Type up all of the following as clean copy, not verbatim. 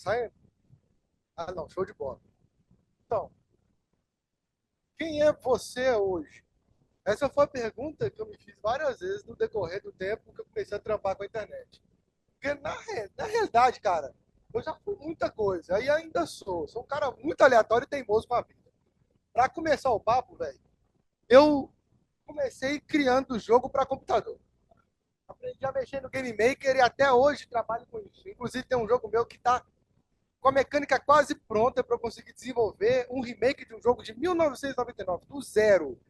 saindo? Ah, não, show de bola. Então, quem é você hoje? Essa foi a pergunta que eu me fiz várias vezes no decorrer do tempo que eu comecei a trampar com a internet. Porque na realidade, cara, eu já fui muita coisa, aí ainda sou. Sou um cara muito aleatório e teimoso com a vida. Pra começar o papo, velho, eu comecei criando jogo para computador. Aprendi a mexer no Game Maker e até hoje trabalho com isso. Inclusive tem um jogo meu que está com a mecânica quase pronta para eu conseguir desenvolver um remake de um jogo de 1999, do zero,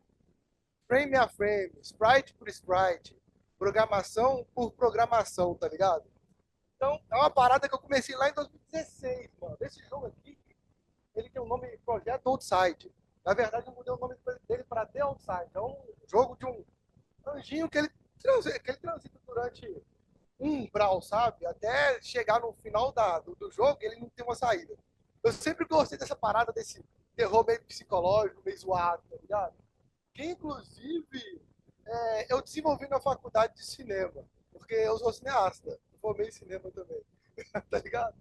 frame a frame, sprite por sprite, programação por programação, tá ligado? Então, é uma parada que eu comecei lá em 2016, mano. Esse jogo aqui, ele tem o nome de Projeto Outside. Na verdade, eu mudei o nome dele para The Outside. É um jogo de um anjinho que ele transita durante um umbral, sabe? Até chegar no final do jogo, ele não tem uma saída. Eu sempre gostei dessa parada, desse terror meio psicológico, meio zoado, tá ligado? Que, inclusive, eu desenvolvi na faculdade de cinema, porque eu sou cineasta, eu formei em cinema também, tá ligado?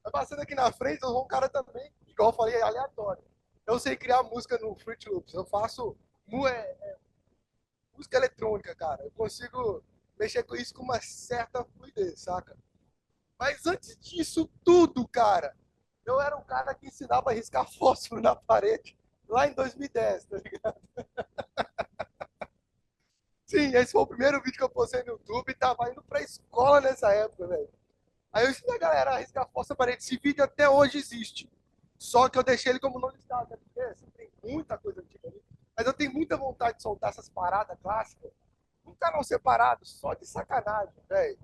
Tá passando aqui na frente, eu sou um cara também, igual eu falei, aleatório. Eu sei criar música no Fruit Loops, eu faço música eletrônica, cara. Eu consigo mexer com isso com uma certa fluidez, saca? Mas antes disso tudo, cara, eu era um cara que ensinava a riscar fósforo na parede lá em 2010, tá ligado? Sim, esse foi o primeiro vídeo que eu postei no YouTube e tava indo pra escola nessa época, velho. Aí eu ensinei a galera a riscar fósforo na parede. Esse vídeo até hoje existe. Só que eu deixei ele como não listado, né? Porque assim, tem muita coisa antiga ali. Mas eu tenho muita vontade de soltar essas paradas clássicas num canal separado, só de sacanagem, velho.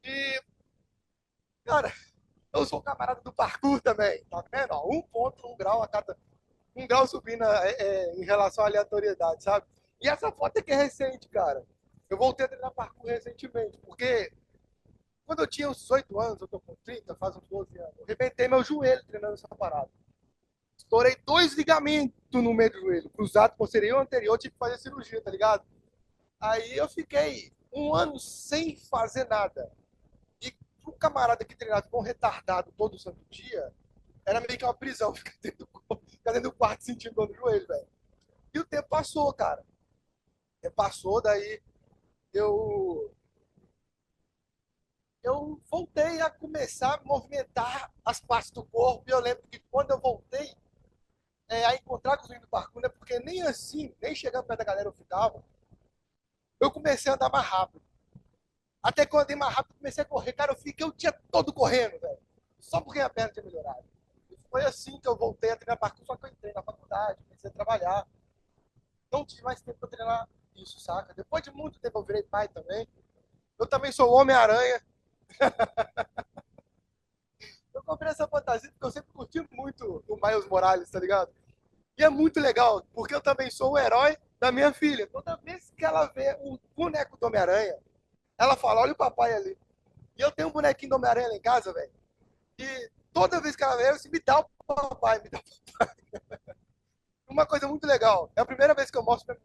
E, cara, eu sou camarada do parkour também, tá vendo? Ó, 1,1 grau a cada. 1 grau subindo em relação à aleatoriedade, sabe? E essa foto aqui é recente, cara. Eu voltei a treinar parkour recentemente, porque quando eu tinha uns 18 anos, eu tô com 30, faz uns 12 anos, eu arrebentei meu joelho treinando essa parada. Estourei 2 ligamentos no meio do joelho, cruzado posterior e anterior, tive que fazer cirurgia, tá ligado? Aí eu fiquei um ano sem fazer nada. E pro camarada que treinava com retardado todo santo dia, era meio que uma prisão ficar dentro do quarto sentindo dor no joelho, velho. E o tempo passou, cara. O tempo passou, daí eu, eu voltei a começar a movimentar as partes do corpo. E eu lembro que quando eu voltei a encontrar com os meninos do parkour, né, porque nem assim, nem chegando perto da galera eu ficava, eu comecei a andar mais rápido. Até quando eu andei mais rápido, comecei a correr. Cara, eu fiquei o dia todo correndo, velho. Só porque a perna tinha melhorado. E foi assim que eu voltei a treinar parkour, só que eu entrei na faculdade, comecei a trabalhar. Não tive mais tempo para treinar isso, saca? Depois de muito tempo eu virei pai também. Eu também sou Homem-Aranha. Eu comprei essa fantasia porque eu sempre curti muito o Miles Morales, tá ligado? E é muito legal, porque eu também sou o herói da minha filha. Toda vez que ela vê o boneco do Homem-Aranha, ela fala: olha o papai ali. E eu tenho um bonequinho do Homem-Aranha lá em casa, velho. E toda vez que ela vê, ela assim, me dá o papai, me dá o papai. Uma coisa muito legal. É a primeira vez que eu mostro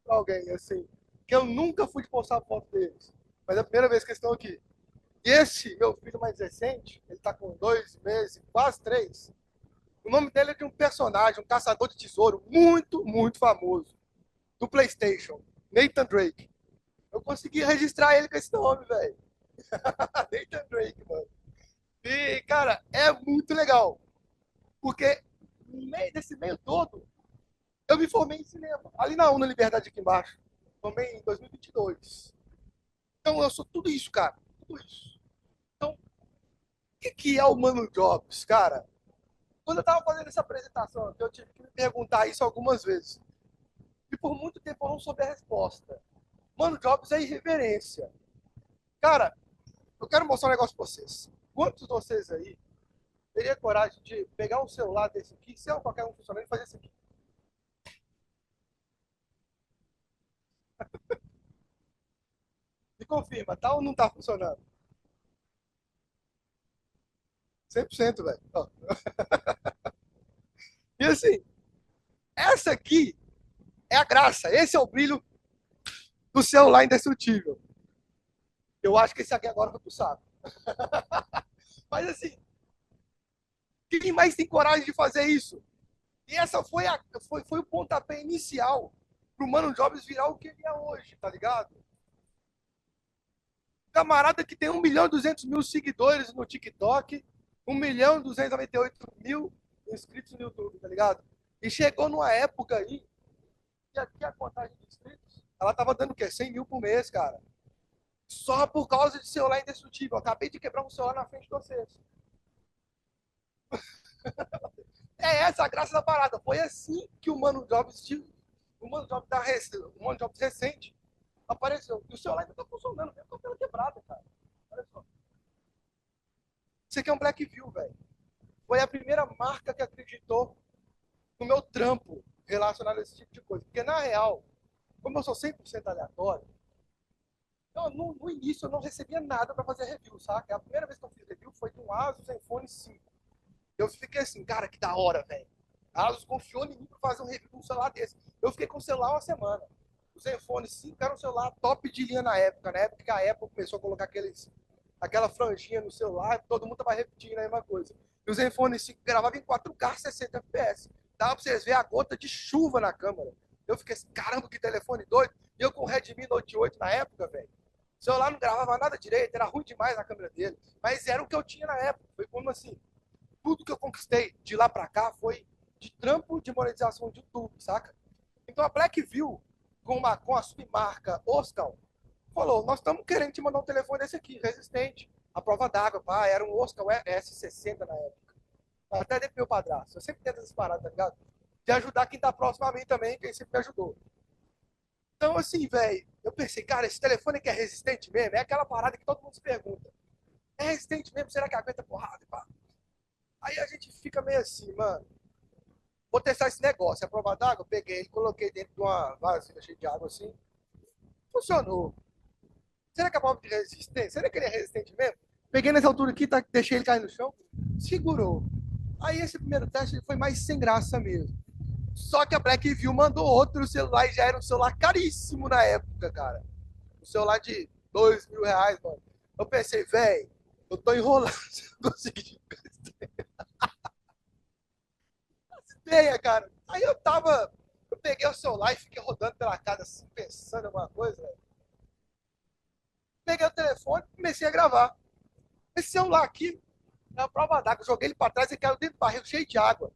pra alguém, assim, que eu nunca fui postar foto deles. Mas é a primeira vez que eles estão aqui. E esse, meu filho mais recente, ele tá com 2 meses, quase 3. O nome dele é de um personagem, um caçador de tesouro muito, muito famoso. Do PlayStation. Nathan Drake. Eu consegui registrar ele com esse nome, velho. Nathan Drake, mano. E, cara, é muito legal. Porque no meio desse meio todo, eu me formei em cinema. Ali na UNA Liberdade aqui embaixo. Formei em 2022. Então eu sou tudo isso, cara. Tudo isso. Então, o que é o Mano Jobs, cara? Quando eu tava fazendo essa apresentação, eu tive que me perguntar isso algumas vezes. E por muito tempo eu não soube a resposta. Mano Jobs é irreverência. Cara, eu quero mostrar um negócio pra vocês. Quantos de vocês aí teria coragem de pegar um celular desse aqui, se é qualquer um funcionando, e fazer isso aqui? Me confirma, tá ou não tá funcionando? 100%, velho. Ó. E assim, essa aqui é a graça. Esse é o brilho do celular indestrutível. Eu acho que esse aqui agora foi pro saco. Mas assim, Quem mais tem coragem de fazer isso? E essa foi o pontapé inicial pro Mano Jobs virar o que ele é hoje, tá ligado? Camarada que tem 1.200.000 seguidores no TikTok, 1.298.000 inscritos no YouTube, tá ligado? E chegou numa época aí que aqui a contagem de inscritos, ela tava dando o quê? 100 mil por mês, cara. Só por causa de celular indestrutível. Eu acabei de quebrar um celular na frente de vocês. É essa a graça da parada. Foi assim que o Mano Jobs recente apareceu. E o celular ainda tá funcionando, mesmo com a tela quebrada, cara. Olha só. Isso aqui é um Blackview, velho. Foi a primeira marca que acreditou no meu trampo relacionado a esse tipo de coisa. Porque, na real, como eu sou 100% aleatório, no início eu não recebia nada para fazer review, saca? A primeira vez que eu fiz review foi de um Asus Zenfone 5. Eu fiquei assim, cara, que da hora, velho. A Asus confiou em mim para fazer um review de um celular desse. Eu fiquei com o celular uma semana. O Zenfone 5 era um celular top de linha na época que a Apple começou a colocar aquela franjinha no celular, todo mundo tava repetindo a mesma coisa. E o Zenfone 5 gravava em 4K 60 FPS. Dava pra vocês verem a gota de chuva na câmera. Eu fiquei assim, caramba, que telefone doido. E eu com o Redmi Note 8 na época, velho. O celular não gravava nada direito, era ruim demais a câmera dele. Mas era o que eu tinha na época. Foi como assim, tudo que eu conquistei de lá pra cá foi de trampo de monetização de YouTube, saca? Então a Blackview, com a submarca Oscar, falou: nós estamos querendo te mandar um telefone desse aqui, resistente, à prova d'água. Pá, era um Oscar S60 na época. Até dei pro meu padrasto. Eu sempre tento essas paradas, tá ligado? De ajudar quem tá próximo a mim também, quem sempre me ajudou. Então, assim, velho, eu pensei, cara, esse telefone aqui é resistente mesmo? É aquela parada que todo mundo se pergunta. É resistente mesmo? Será que aguenta porrada? Pá? Aí a gente fica meio assim, mano. Vou testar esse negócio. A prova d'água, eu peguei e coloquei dentro de uma vasilha cheia de água assim. Funcionou. Será que a prova de resistência? Será que ele é resistente mesmo? Peguei nessa altura aqui, tá, deixei ele cair no chão, segurou. Aí esse primeiro teste foi mais sem graça mesmo. Só que a Blackview mandou outro celular e já era um celular caríssimo na época, cara. Um celular de R$ 2.000, mano. Eu pensei, velho, eu tô enrolando se eu conseguir ideia, cara. Aí eu peguei o celular e fiquei rodando pela casa assim, pensando em alguma coisa, velho. Peguei o telefone e comecei a gravar. Esse celular aqui é a prova d'água. Joguei ele pra trás e caiu dentro do barril cheio de água.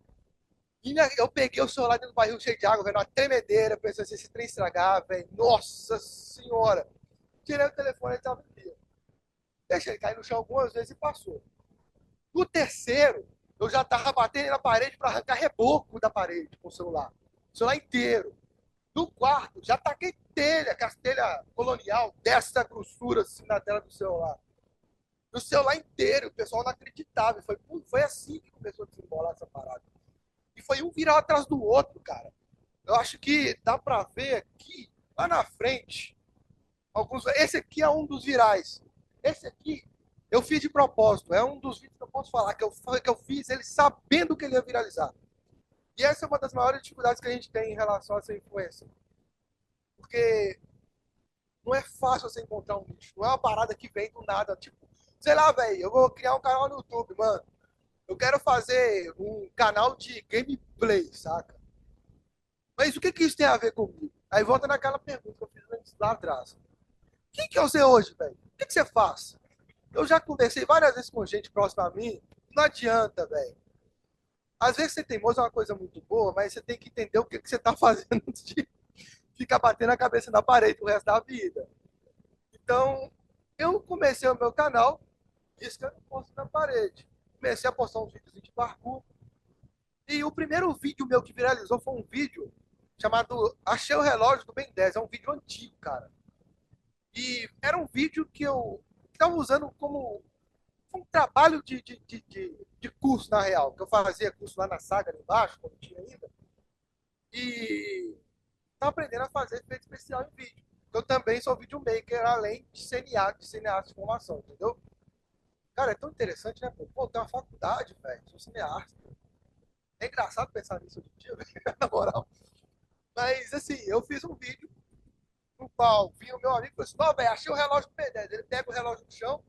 E eu peguei o celular dentro do barril cheio de água, velho, uma tremedeira, pensando assim, esse trem estragar, velho. Nossa senhora! Tirei o telefone e tava inteiro. Deixei ele cair no chão algumas vezes e passou. No terceiro, eu já tava batendo na parede para arrancar reboco da parede com o celular. O celular inteiro. No quarto, já taquei telha, com as telha colonial, dessa grossura assim na tela do celular. No celular inteiro, o pessoal não acreditava. Foi assim que começou a desembolar essa parada. E foi um viral atrás do outro, cara. Eu acho que dá pra ver aqui, lá na frente, esse aqui é um dos virais. Esse aqui eu fiz de propósito. É um dos vídeos que eu posso falar que eu fiz ele sabendo que ele ia viralizar. E essa é uma das maiores dificuldades que a gente tem em relação a essa influência. Porque não é fácil você encontrar um nicho. Não é uma parada que vem do nada. Tipo, sei lá, velho, eu vou criar um canal no YouTube, mano. Eu quero fazer um canal de gameplay, saca? Mas o que que isso tem a ver comigo? Aí volta naquela pergunta que eu fiz antes lá atrás. Quem que é você hoje, velho? O que que você faz? Eu já conversei várias vezes com gente próxima a mim. Não adianta, velho. Às vezes ser teimoso é uma coisa muito boa, mas você tem que entender o que que você tá fazendo antes de ficar batendo a cabeça na parede o resto da vida. Então, eu comecei o meu canal riscando posto na parede. Comecei a postar uns vídeos de parkour. E o primeiro vídeo meu que viralizou foi um vídeo chamado Achei o Relógio do Ben 10. É um vídeo antigo, cara. E era um vídeo que eu estava usando como um trabalho de curso, na real. Que eu fazia curso lá na Saga, ali embaixo, quando tinha ainda. E estava aprendendo a fazer efeito especial em vídeo. Eu também sou videomaker, além de cineasta de formação, entendeu? Cara, é tão interessante, né? Pô, tem uma faculdade, velho. Sou cineasta. É engraçado pensar nisso hoje em dia, velho, na moral. Mas, assim, eu fiz um vídeo no qual vinha o meu amigo e falou assim: não, velho, achei o relógio do P10. Ele pega o relógio do chão,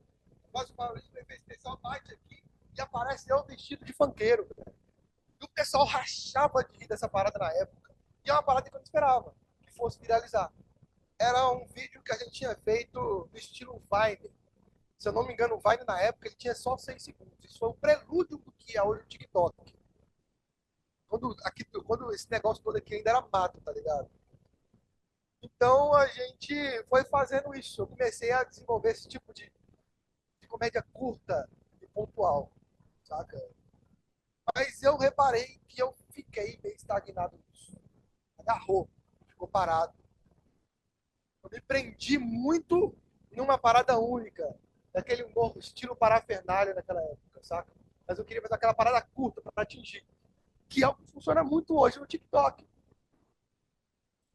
faz o barulho do efeito especial, bate aqui. e aparece eu vestido de funkeiro. E o pessoal rachava de rir dessa parada na época. E é uma parada que eu não esperava que fosse viralizar. Era um vídeo que a gente tinha feito no estilo Vine. Se eu não me engano, o Vine na época ele tinha só 6 segundos. Isso foi o prelúdio do que é hoje o TikTok. Quando esse negócio todo aqui ainda era mato, tá ligado? Então a gente foi fazendo isso. Eu comecei a desenvolver esse tipo de comédia curta e pontual, saca? Mas eu reparei que eu fiquei meio estagnado nisso. Agarrou, ficou parado. Eu me prendi muito numa parada única, daquele humor estilo parafernália naquela época, saca? Mas eu queria fazer aquela parada curta para atingir, que é o que funciona muito hoje no TikTok.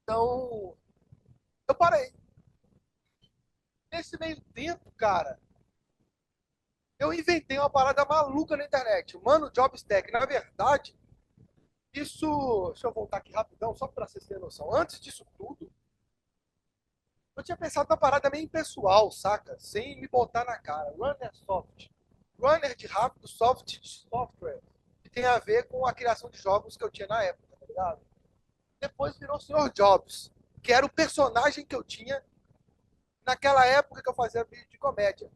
Então, eu parei. Nesse meio tempo, cara, eu inventei uma parada maluca na internet. O Mano Jobs Tech. Na verdade, isso. Deixa eu voltar aqui rapidão, só para vocês terem noção. Antes disso tudo, eu tinha pensado numa parada meio impessoal, saca? Sem me botar na cara. Runner Soft. Runner de rápido, soft de software. Que tem a ver com a criação de jogos que eu tinha na época, tá ligado? Depois virou o Sr. Jobs, que era o personagem que eu tinha naquela época que eu fazia vídeo de comédia.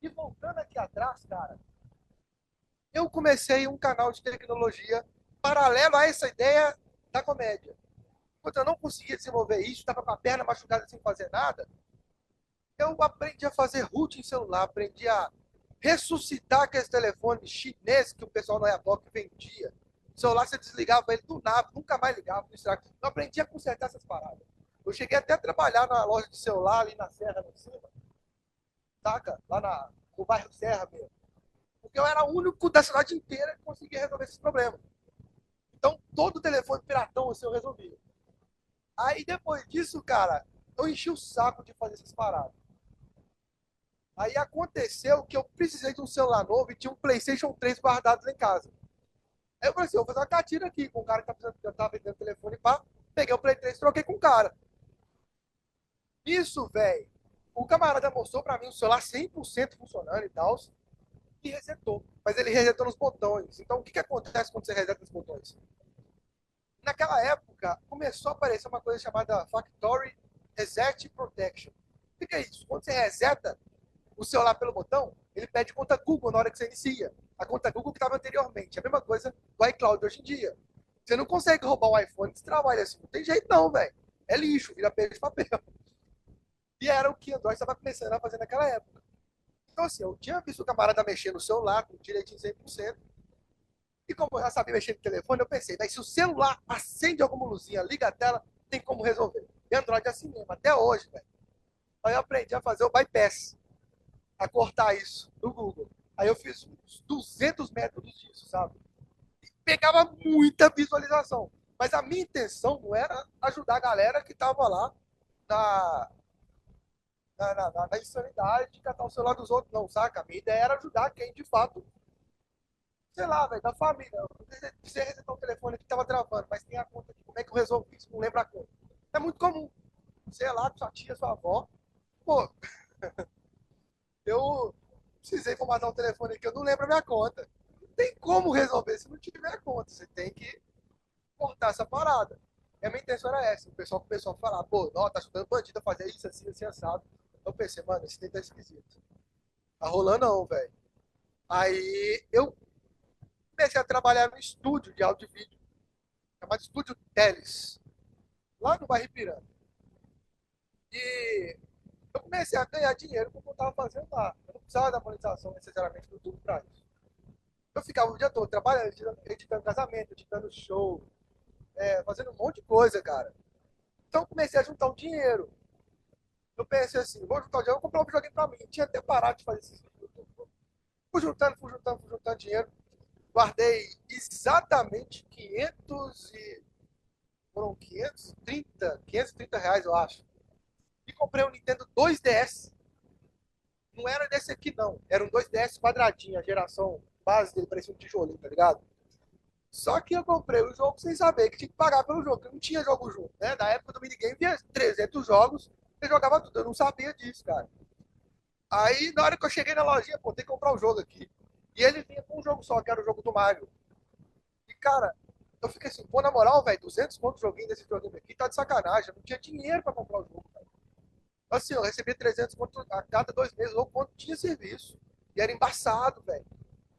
E voltando aqui atrás, cara, eu comecei um canal de tecnologia paralelo a essa ideia da comédia. Quando eu não conseguia desenvolver isso, estava com a perna machucada sem fazer nada, eu aprendi a fazer root em celular, aprendi a ressuscitar aqueles telefones chineses que o pessoal no Iapoc vendia. O celular você desligava ele do nada, nunca mais ligava. Eu aprendi a consertar essas paradas. Eu cheguei até a trabalhar na loja de celular ali na Serra, lá em cima, saca? No bairro Serra mesmo. Porque eu era o único da cidade inteira que conseguia resolver esses problemas. Então, todo o telefone piratão assim, eu resolvia. Aí, depois disso, cara, eu enchi o saco de fazer essas paradas. Aí aconteceu que eu precisei de um celular novo e tinha um PlayStation 3 guardado lá em casa. Aí eu falei assim: eu vou fazer uma catira aqui com o cara que tá vendendo telefone. Pá. Peguei o Play 3 e troquei com o cara. Isso, velho. O camarada mostrou pra mim o celular 100% funcionando e tal. E resetou. Mas ele resetou nos botões. Então, o que acontece quando você reseta nos botões? Naquela época, começou a aparecer uma coisa chamada Factory Reset Protection. O que é isso? Quando você reseta o celular pelo botão, ele pede conta Google na hora que você inicia. A conta Google que estava anteriormente. A mesma coisa do iCloud hoje em dia. Você não consegue roubar um iPhone de trabalho assim. Não tem jeito não, velho. É lixo, vira peixe de papel. E era o que Android estava começando a fazer naquela época. Então, assim, eu tinha visto o camarada mexer no celular com direitinho 100%. E como eu já sabia mexer no telefone, eu pensei, mas se o celular acende alguma luzinha, liga a tela, tem como resolver. E Android é assim mesmo, até hoje, velho. Aí eu aprendi a fazer o bypass, a cortar isso do Google. Aí eu fiz uns 200 métodos disso, sabe? E pegava muita visualização. Mas a minha intenção não era ajudar a galera que tava lá na, na insanidade de catar o celular dos outros, não, saca? A minha ideia era ajudar quem de fato, sei lá, velho, da família. Você recebeu um telefone que tava travando, mas tem a conta aqui. Como é que eu resolvo isso? Não lembro a conta. É muito comum. Sei lá, com sua tia, sua avó. Pô, eu precisei formatar um telefone aqui, eu não lembro a minha conta. Não tem como resolver se não tiver a conta. Você tem que cortar essa parada. E a minha intenção era essa. O pessoal começou a falar, pô, não, tá ajudando bandido a fazer isso, assim, assim, assado. Eu pensei, mano, esse tempo tá esquisito. Tá rolando não, velho. Aí eu comecei a trabalhar no estúdio de áudio e vídeo, chamado Estúdio Teles, lá no bairro Ipiranga. E eu comecei a ganhar dinheiro com o que eu estava fazendo lá. Eu não precisava da monetização necessariamente do YouTube para isso. Eu ficava o dia todo trabalhando, editando casamento, editando show, fazendo um monte de coisa, cara. Então eu comecei a juntar um dinheiro. Eu pensei assim, vou juntar o dinheiro, vou comprar um videogame pra mim. Eu tinha até parado de fazer esses vídeos. Fui juntando dinheiro. Guardei exatamente 500 e... Foram 530 reais, eu acho. E comprei um Nintendo 2DS. Não era desse aqui, não. Era um 2DS quadradinho, a geração base dele, parecia um tijolinho, tá ligado? Só que eu comprei o jogo sem saber que tinha que pagar pelo jogo, porque não tinha jogo junto, né? Na época do minigame vinha 300 jogos, eu jogava tudo, eu não sabia disso, cara. Aí, na hora que eu cheguei na lojinha, pô, tem que comprar o jogo aqui. E ele vinha com um jogo só, que era o jogo do Mario. E, cara, eu fiquei assim, pô, na moral, velho, 200 conto joguinho desse joguinho aqui, tá de sacanagem. Eu não tinha dinheiro pra comprar o jogo, cara. Assim, eu recebia 300 conto a cada 2 meses, ou quando tinha serviço. E era embaçado, velho.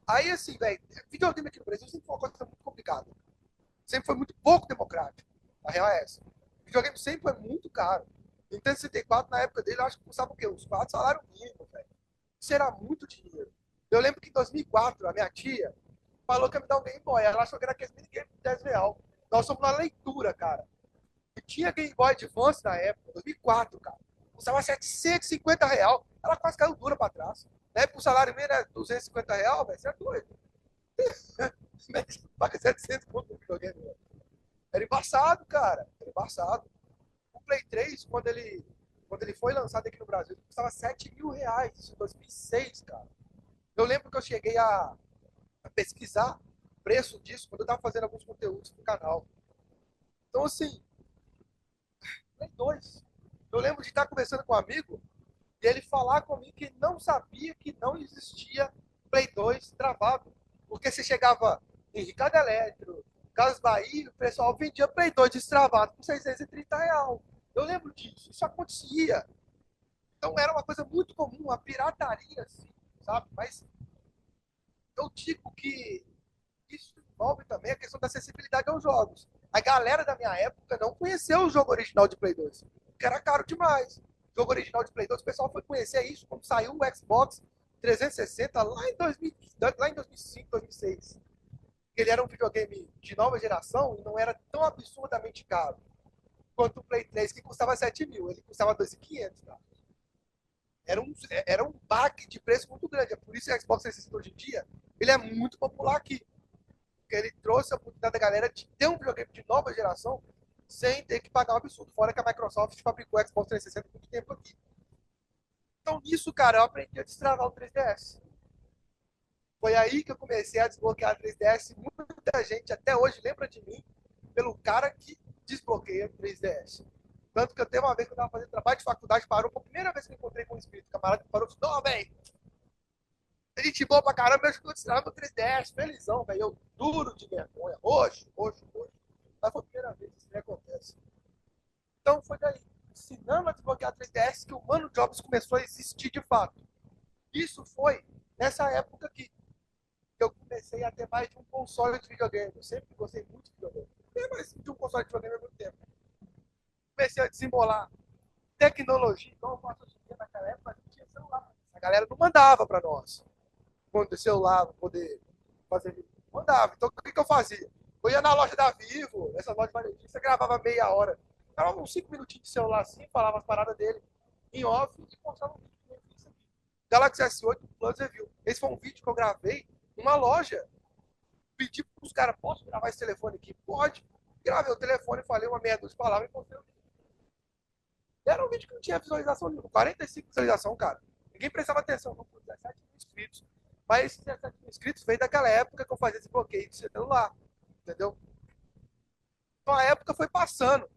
Aí, assim, velho, videogame aqui no Brasil sempre foi uma coisa muito complicada. Sempre foi muito pouco democrático. A real é essa. O videogame sempre foi muito caro. Nintendo 64, na época dele, eu acho que custava o quê? Uns 4 salários mínimos, velho. Isso era muito dinheiro. Eu lembro que em 2004, a minha tia falou que ia me dar um Game Boy. Ela achou que era aquele minigame de 10 real. Nós somos na leitura, cara. E tinha Game Boy Advance na época, 2004, cara. Custava 750 real. Ela quase caiu dura pra trás. Na época o salário mínimo era 250 real, velho. Você é doido. Paga 700 conto no videogame, velho. Era embaçado, cara. Era embaçado. O Play 3, quando ele foi lançado aqui no Brasil, ele custava 7 mil reais. Isso em 2006, cara. Eu lembro que eu cheguei a pesquisar o preço disso quando eu estava fazendo alguns conteúdos pro canal. Então, assim, Play 2. Eu lembro de estar conversando com um amigo e ele falar comigo que não sabia que não existia Play 2 travado. Porque você chegava em Ricardo Eletro, Casas Bahia, o pessoal vendia Play 2 destravado por 630 real. Eu lembro disso, isso acontecia. Então era uma coisa muito comum, a pirataria, assim, sabe? Mas eu digo que isso envolve também a questão da acessibilidade aos jogos. A galera da minha época não conheceu o jogo original de Play 2, porque era caro demais. O jogo original de Play 2, o pessoal foi conhecer isso quando saiu o Xbox 360 lá em 2000, lá em 2005, 2006. Ele era um videogame de nova geração e não era tão absurdamente caro quanto o Play 3, que custava 7 mil. Ele custava 2.500, cara. Era um baque de preço muito grande. É por isso que o Xbox 360 hoje em dia ele é muito popular aqui. Porque ele trouxe a oportunidade da galera de ter um videogame de nova geração sem ter que pagar um absurdo. Fora que a Microsoft fabricou o Xbox 360 há muito tempo aqui. Então, nisso, cara, eu aprendi a destravar o 3DS. Foi aí que eu comecei a desbloquear o 3DS. Muita gente até hoje lembra de mim pelo cara que desbloqueia o 3DS. Tanto que eu teve uma vez que eu estava fazendo trabalho de faculdade, parou, foi a primeira vez que eu encontrei com um espírito, o camarada que parou e falou: Não, velho, gente boa pra caramba, eu estou destrava o 3DS, felizão, velho. Eu duro de vergonha, roxo, roxo, roxo. Mas foi a primeira vez que isso acontece. Então foi daí, ensinando a desbloquear 3DS, que o Mano Jobs começou a existir de fato. Isso foi nessa época que eu comecei a ter mais de um console de videogame. Eu sempre gostei muito de videogame. Tem mais de um console de videogame há muito tempo. Comecei a desembolar tecnologia, igual eu faço hoje em dia. Naquela época, a gente tinha celular. A galera não mandava para nós. Quando ter celular, para poder fazer vídeo. Mandava. Então, o que eu fazia? Eu ia na loja da Vivo, essa loja de varejista, gravava meia hora. Gravava uns 5 minutinhos de celular assim, falava as paradas dele em off e postava um vídeo. Galaxy S8 Plus Review. Esse foi um vídeo que eu gravei numa loja. Pedi para os caras, posso gravar esse telefone aqui? Pode. Gravei o telefone, falei uma meia dúzia de palavras e postei o vídeo. Era um vídeo que não tinha visualização nenhuma. 45 visualização, cara. Ninguém prestava atenção, não, com 17 mil inscritos. Mas esses 17 mil inscritos veio daquela época que eu fazia esse bloqueio de celular. Entendeu? Então a época foi passando.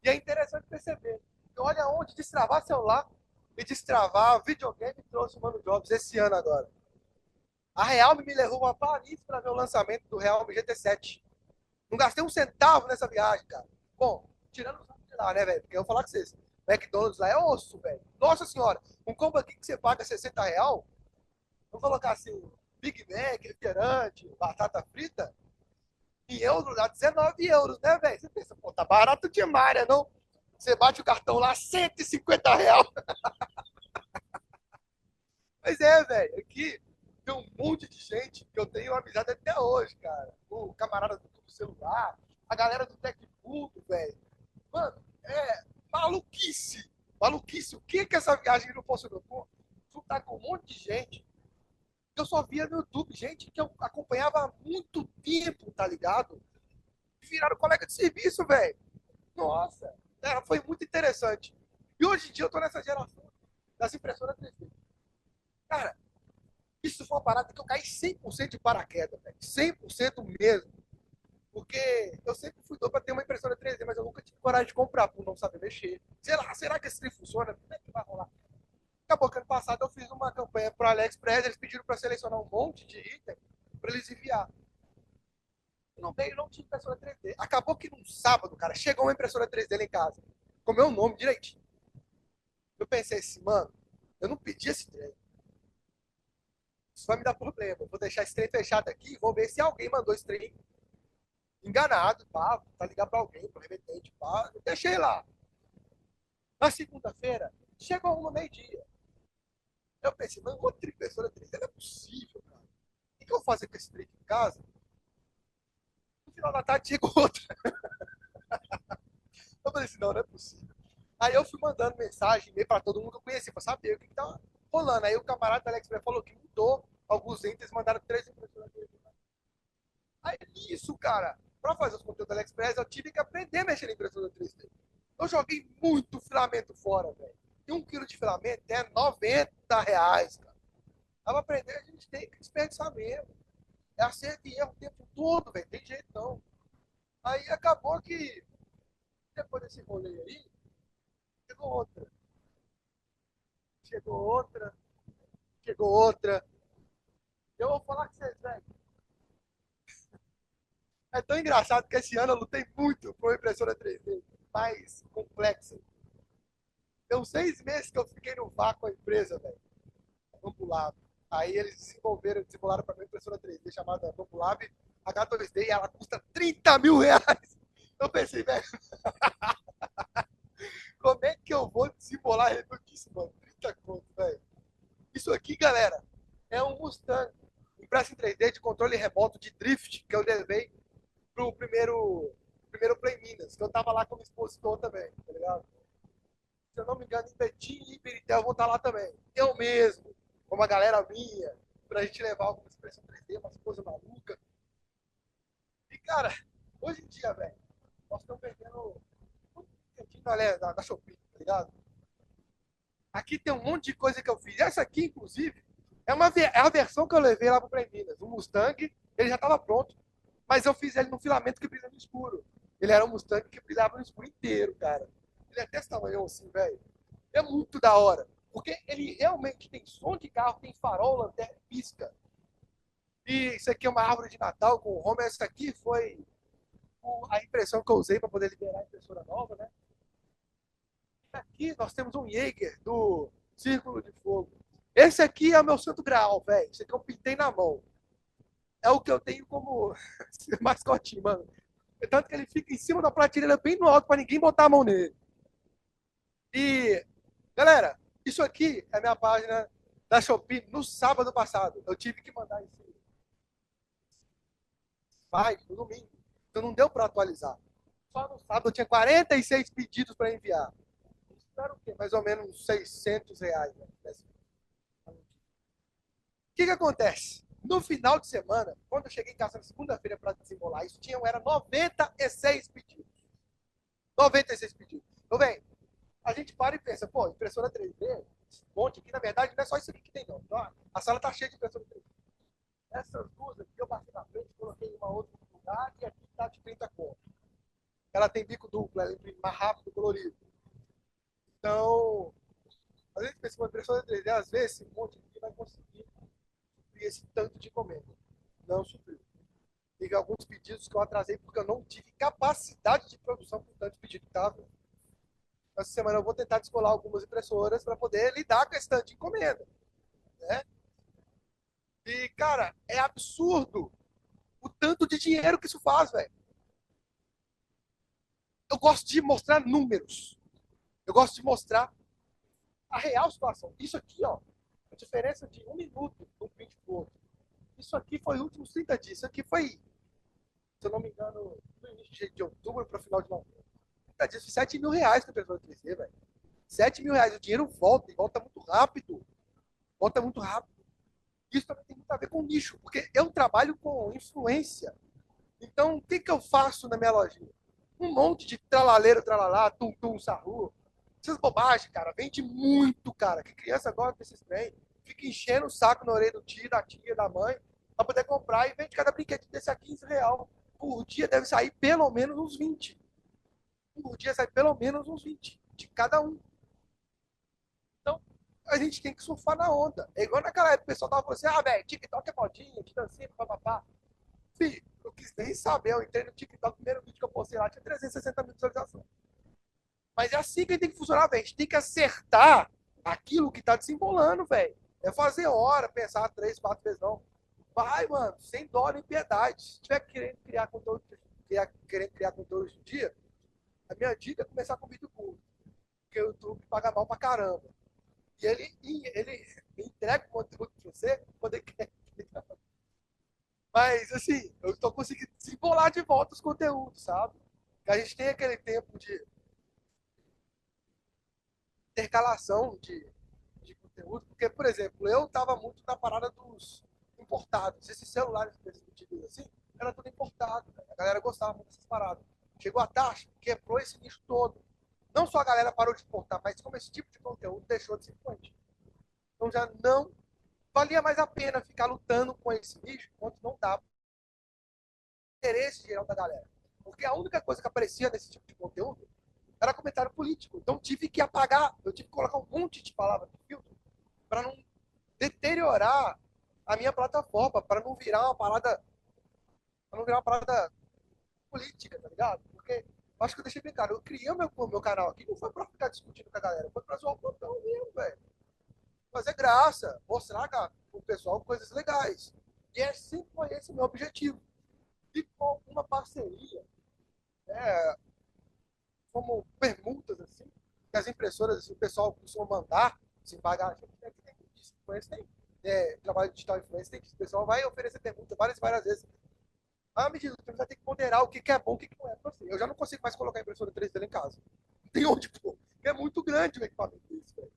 E é interessante perceber. Que olha onde destravar celular e destravar videogame trouxe o Mano Jobs esse ano agora. A Realme me levou a Paris para ver o lançamento do Realme GT7. Não gastei um centavo nessa viagem, cara. Bom, tirando os de lá, né, velho? Porque eu vou falar com vocês. McDonald's lá é osso, velho. Nossa senhora. Um combo aqui que você paga 60 real, vamos colocar assim, Big Mac, refrigerante, batata frita, em euros, dá 19 euros, né, velho? Você pensa, pô, tá barato demais, né, não? Você bate o cartão lá, 150 real. Mas é, velho, aqui tem um monte de gente que eu tenho amizade até hoje, cara. O camarada do celular, a galera do TechPulto, velho. Mano, é maluquice. Maluquice. O que que essa viagem não funcionou? Pô, juntar com um monte de gente que eu só via no YouTube, gente que eu acompanhava há muito tempo, tá ligado? E viraram colega de serviço, velho. Nossa, foi muito interessante. E hoje em dia eu tô nessa geração das impressoras 3D. Cara, isso foi uma parada que eu caí 100% de paraquedas, velho. 100% mesmo. Porque eu sempre fui doido para ter uma impressora 3D, mas eu nunca tive coragem de comprar por não saber mexer. Sei lá, será que esse trem funciona? Como é que vai rolar? Acabou que ano passado eu fiz uma campanha pro AliExpress, eles pediram para selecionar um monte de item para eles enviar. Não veio, não tinha impressora 3D. Acabou que num sábado, cara, chegou uma impressora 3D lá em casa, com meu nome direitinho. Eu pensei assim, mano, eu não pedi esse trem. Isso vai me dar problema. Eu vou deixar esse trem fechado aqui e vou ver se alguém mandou esse trem enganado, pá, tá ligado pra alguém, pro remetente, pá. Eu deixei lá. Na segunda-feira, chegou um no meio-dia. Eu pensei, mano, outra impressora 3D não é possível, cara. O que eu vou fazer com esse trem aqui em casa? No final da tarde chegou outra. Eu falei assim, não, não é possível. Aí eu fui mandando mensagem, e-mail pra todo mundo que eu conhecia, pra saber o que, que tava rolando. Aí o camarada da AliExpress falou que mudou alguns itens, mandaram 3 impressoras 3D. Aí isso, cara, pra fazer os conteúdos da AliExpress, eu tive que aprender a mexer em impressora 3D. Eu joguei muito filamento fora, velho. E 1 quilo de filamento é R$ 90, cara. Pra aprender, a gente tem que desperdiçar mesmo. É acerto e erro o tempo todo, velho. Tem jeito não. Aí acabou que, depois desse rolê aí, chegou outra. Chegou outra, chegou outra. Eu vou falar com vocês, velho. É tão engraçado que esse ano eu lutei muito por uma impressora 3D mais complexa. Deu 6 meses que eu fiquei no vácuo com a empresa, velho. Bambu Lab. Aí eles desenrolaram para mim uma impressora 3D chamada Bambu Lab H2D e ela custa R$ 30 mil. Eu pensei, velho, como é que eu vou desembolar isso, mano? 30 conto, velho. Isso aqui, galera, é um Mustang. Impresso em 3D de controle remoto de drift que eu levei pro primeiro Play Minas, que eu tava lá como expositor também, tá ligado? Se eu não me engano, em Betim e Ibiritel eu vou estar lá também. Eu mesmo, com uma galera minha, pra gente levar alguma expressão 3D, umas coisas malucas. E, cara, hoje em dia, velho, nós estamos vendendo muito cantinho da Shopee, tá ligado? Aqui tem um monte de coisa que eu fiz. Essa aqui, inclusive, é a versão que eu levei lá pro Play Minas. O Mustang, ele já estava pronto, mas eu fiz ele num filamento que brilha no escuro. Ele era um Mustang que brilhava no escuro inteiro, cara. Ele é desse tamanho assim, velho. É muito da hora. Porque ele realmente tem som de carro, tem farol, lanterna, pisca. E isso aqui é uma árvore de Natal com o Homer. Essa aqui foi a impressão que eu usei para poder liberar a impressora nova, né? Aqui nós temos um Jaeger do Círculo de Fogo. Esse aqui é o meu santo graal, velho. Esse aqui eu pintei na mão. É o que eu tenho como mascotinho, mano. Tanto que ele fica em cima da prateleira bem no alto para ninguém botar a mão nele. E, galera, isso aqui é a minha página da Shopee no sábado passado. Eu tive que mandar esse vai no domingo. Então não deu para atualizar. Só no sábado eu tinha 46 pedidos para enviar. Isso era o quê? Mais ou menos uns R$ 600. Né? O que, que acontece? No final de semana, quando eu cheguei em casa na segunda-feira para desembolar isso, era 96 pedidos. 96 pedidos. Então, vem, a gente para e pensa, pô, impressora 3D, esse monte aqui, na verdade, não é só isso aqui que tem, não. Então, a sala tá cheia de impressora 3D. Essas duas aqui eu passei na frente, coloquei uma outra no lugar e aqui tá de 30 conto. Ela tem bico duplo, ela imprime mais rápido, colorido. Então, às vezes pensa uma impressora 3D, às vezes esse monte aqui vai conseguir suprir esse tanto de encomenda. Não supriu. Teve alguns pedidos que eu atrasei porque eu não tive capacidade de produção com tanto pedido que estava. Essa semana eu vou tentar descolar algumas impressoras para poder lidar com esse tanto de encomenda. Né? E, cara, é absurdo o tanto de dinheiro que isso faz, velho. Eu gosto de mostrar números. Eu gosto de mostrar a real situação. Isso aqui, ó, a diferença de 1 minuto de um print pro outro. Isso aqui foi os últimos 30 dias. Isso aqui foi, se eu não me engano, no início de outubro para o final de novembro. 30 dias, foi R$ 7.000 que a pessoa crescer, velho. R$ 7.000. O dinheiro volta, e volta muito rápido. Volta muito rápido. Isso também tem muito a ver com nicho, porque eu trabalho com influência. Então, o que, que eu faço na minha lojinha? Um monte de tralaleiro, tralalá, tum-tum, sarru. Essas bobagens, cara. Vende muito, cara. Que criança gosta desses trem. Fica enchendo o saco na orelha do tio, da tia, da mãe, pra poder comprar e vende cada brinquedinho desse a R$ 15. Por dia deve sair pelo menos uns 20. Por dia sai pelo menos uns 20 de cada um. Então, a gente tem que surfar na onda. É igual naquela época o pessoal tava falando assim, ah, velho, TikTok é modinha, de dancinha, papapá. Fih, eu quis nem saber, eu entrei no TikTok, o primeiro vídeo que eu postei lá tinha 360 mil visualizações. Mas é assim que tem que funcionar, velho. A gente tem que acertar aquilo que tá desembolando, velho. É fazer hora, pensar 3, 4 vezes não. Vai, mano, sem dó nem piedade. Se tiver querendo criar conteúdo hoje em dia, a minha dica é começar com vídeo curto. Porque o YouTube paga mal pra caramba. E ele entrega o conteúdo pra você quando ele quer. Mas, assim, eu tô conseguindo desembolar de volta os conteúdos, sabe? Que a gente tem aquele tempo de intercalação de conteúdo. Porque, por exemplo, eu tava muito na parada dos importados. Esses celulares disponíveis assim, era tudo importado. Né? A galera gostava muito dessas paradas. Chegou a taxa, quebrou esse nicho todo. Não só a galera parou de exportar, mas como esse tipo de conteúdo deixou de ser influente. Então já não valia mais a pena ficar lutando com esse nicho enquanto não dava interesse geral da galera. Porque a única coisa que aparecia nesse tipo de conteúdo era comentário político. Então tive que apagar, eu tive que colocar um monte de palavras de filtro para não deteriorar a minha plataforma, para não virar uma parada política, tá ligado? Porque acho que eu deixei bem claro, eu criei meu canal aqui, não foi pra ficar discutindo com a galera, foi pra zoar o plantão mesmo, velho. Fazer graça, mostrar pro pessoal coisas legais. E é sempre foi esse o meu objetivo. E com alguma parceria, né, como permutas, assim, que as impressoras, assim, o pessoal costuma mandar, se pagar, a gente tem influência, tem trabalho digital influência, tem que o pessoal vai oferecer permuta várias vezes. À medida que você vai ter que ponderar o que é bom e o que não é pra você. Eu já não consigo mais colocar a impressora 3D em casa. Não tem onde pôr. É muito grande o equipamento desse, velho.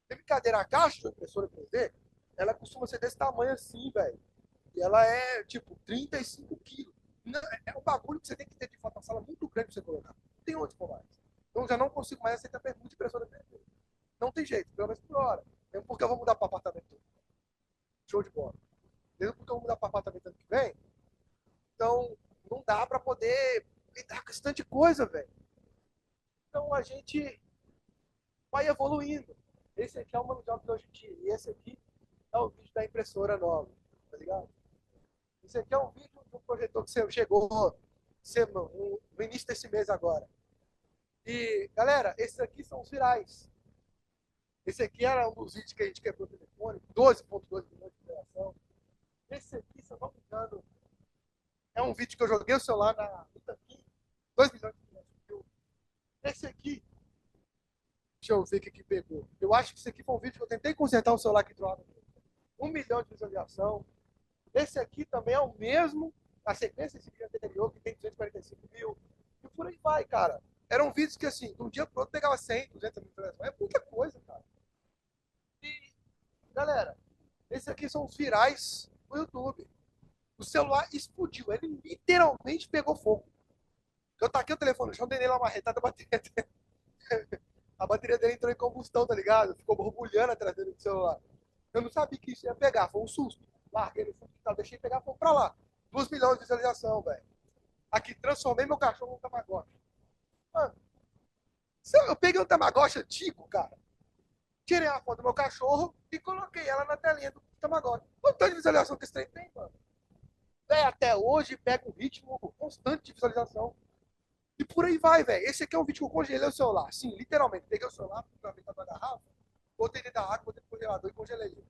Tem brincadeira, a caixa da impressora 3D, ela costuma ser desse tamanho assim, velho. E ela é, tipo, 35 quilos. É um bagulho que você tem que ter de fato uma sala muito grande pra você colocar. Não tem onde pôr mais. Então já não consigo mais aceitar pergunta de impressora 3D. Não tem jeito, pelo menos por hora. Mesmo porque eu vou mudar para apartamento. Show de bola. Mesmo porque eu vou mudar para apartamento ano que vem, então não dá para poder lidar com esse tanto de coisa, velho. Então a gente vai evoluindo. Esse aqui é o manual de hoje em dia. E esse aqui é o vídeo da impressora nova, tá ligado? Esse aqui é um vídeo do projetor que chegou no início desse mês agora. E, galera, esses aqui são os virais. Esse aqui era um dos vídeos que a gente quebrou o telefone, 12,2 milhões de interação. Esse aqui, se eu não me engano, é um vídeo que eu joguei o celular na Itaquim, 2 milhões de views. Esse aqui, deixa eu ver o que pegou. Eu acho que esse aqui foi um vídeo que eu tentei consertar o celular que troava 1 milhão de visualização. Esse aqui também é o mesmo, a sequência desse vídeo anterior, que tem 245 mil. E por aí vai, cara. Eram vídeos que, assim, de um dia pro outro pegava 100, 200 mil visualizações. É muita coisa, cara. E, galera, esses aqui são os virais do YouTube. O celular explodiu. Ele literalmente pegou fogo. Eu taquei o telefone no chão, dei nele uma marretada, a bateria dele. A bateria dele entrou em combustão, tá ligado? Ficou borbulhando atrás dele do celular. Eu não sabia que isso ia pegar, foi um susto. Larguei no fundo do quintal, deixei pegar, foi pra lá. 2 milhões de visualização, velho. Aqui, transformei meu cachorro num Tamagotchi. Mano, eu peguei um Tamagotchi antigo, cara. Tirei a foto do meu cachorro e coloquei ela na telinha do Tamagotchi. Quanto de visualização que esse trem tem, mano? Véio, até hoje pega um ritmo constante de visualização. E por aí vai, velho. Esse aqui é um vídeo que eu congelei o celular. Sim, literalmente. Peguei o celular, fui pra da garrafa, botei dentro da água, botei no congelador e congelei ele.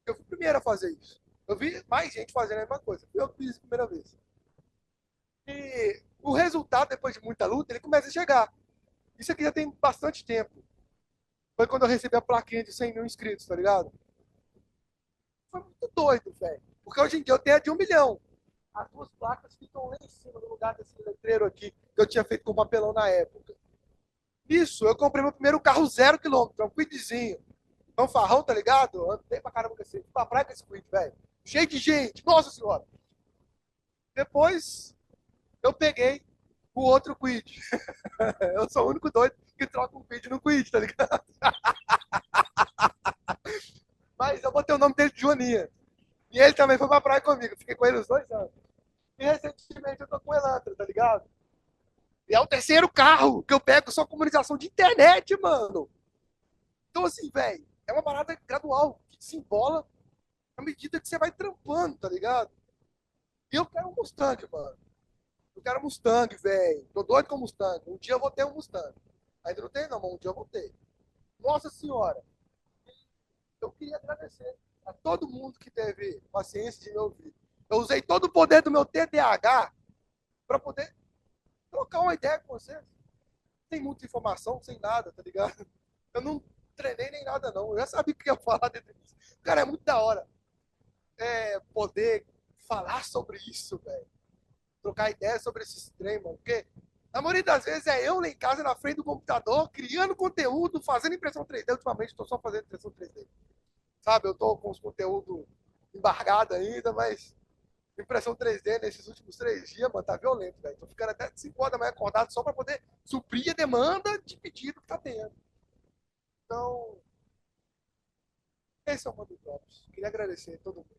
Eu fui o primeiro a fazer isso. Eu vi mais gente fazendo a mesma coisa. Eu fiz a primeira vez. E o resultado, depois de muita luta, ele começa a chegar. Isso aqui já tem bastante tempo. Foi quando eu recebi a plaquinha de 100 mil inscritos, tá ligado? Foi muito doido, velho. Porque hoje em dia eu tenho a de 1 milhão. As duas placas ficam lá em cima do lugar desse letreiro aqui, que eu tinha feito com papelão na época. Isso, eu comprei meu primeiro carro 0 km, um quidzinho. Fanfarrão, tá ligado? Andei pra caramba com esse. Fui pra praia com esse quid, velho. Cheio de gente, nossa senhora. Depois, eu peguei o outro quid. Eu sou o único doido que troca um quid no quid, tá ligado? Mas eu botei o nome dele de Joaninha. E ele também foi pra praia comigo. Fiquei com ele os 2 anos. E recentemente eu tô com o Elantra, tá ligado? E é o terceiro carro que eu pego só comunicação de internet, mano. Então, assim, velho, é uma parada gradual, que se embola à medida que você vai trampando, tá ligado? E eu quero um Mustang, mano. Eu quero um Mustang, velho. Tô doido com um Mustang. Um dia eu vou ter um Mustang. Ainda não tenho, não, mas um dia eu vou ter. Nossa Senhora, eu queria agradecer a todo mundo que teve paciência de me ouvir. Eu usei todo o poder do meu TDAH para poder trocar uma ideia com você. Sem muita informação, sem nada, tá ligado? Eu não treinei nem nada, não. Eu já sabia o que ia falar dentro disso. Cara, é muito da hora poder falar sobre isso, velho. Trocar ideia sobre esses trem, mano. Porque a maioria das vezes é eu lá em casa, na frente do computador, criando conteúdo, fazendo impressão 3D. Ultimamente estou só fazendo impressão 3D. Sabe, eu tô com os conteúdos embargados ainda, mas impressão 3D nesses últimos 3 dias, mano, tá violento, velho. Tô ficando até 5 horas da manhã acordado só para poder suprir a demanda de pedido que tá tendo. Então, esse é o Mundo Drops. Queria agradecer a todo mundo